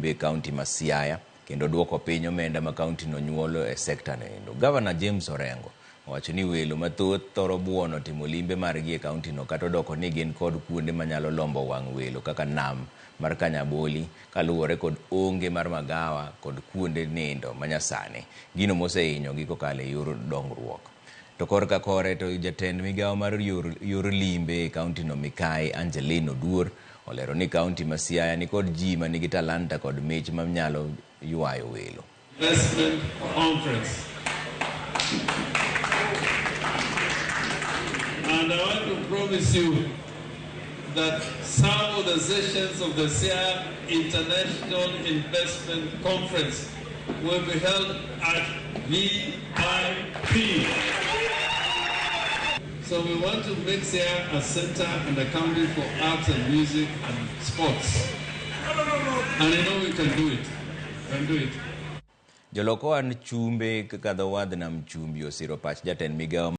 Limbe County ma Siaya kendo duoko piny omenda ma county no nyuolo e sekta no. Governor James Orengo owacho ni welo mathoth thoro buono timo limbe margi e county no kata doko ni gin kod kuonde manyalo lombo wang' welo kaka nam mar Kanyaboli kaluwore kod onge mar magawa kod kuonde nindo manyasani. Gino mosehinyo gi kokalo e yor dongruok. To korka kore to jatend migawo mar yor limbe e county no Mikai Angelino Duor olero ni county ma Siaya ni kod ji manigi talanta kod mich manyalo yuayo welo. Investment conference. And I want to promise you that some of the sessions of the Siaya International Investment Conference will be held at VIP. So we want to make Siaya a center and a country for arts and music and sports. And I know we can do it. We can do it. Jolokoan chumbe kadho wadh nam chumbi osiro pach jatend migawo